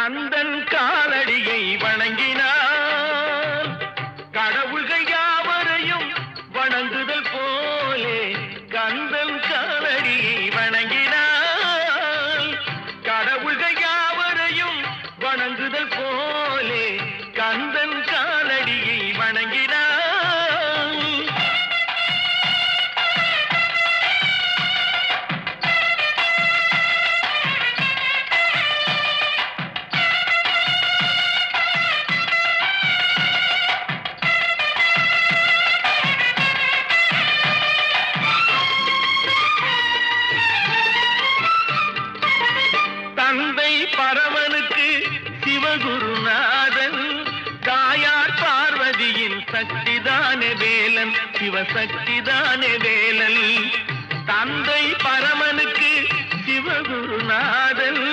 கந்தன் காலடியை வணங்கினான் கடவுள்கள் யாவரையும் வணங்குதல் போலே கந்தன் காலடியை வணங்கினான் கடவுள்கள் யாவரையும் வணங்குதல் போலே கந்தன் காலடியை வணங்கினான். தந்தை பரமனுக்கு சிவகுருநாதன் தாயார் பார்வதியின் சக்திதானே வேலன் சிவசக்திதானே வேலன். தந்தை பரமனுக்கு சிவகுருநாதன்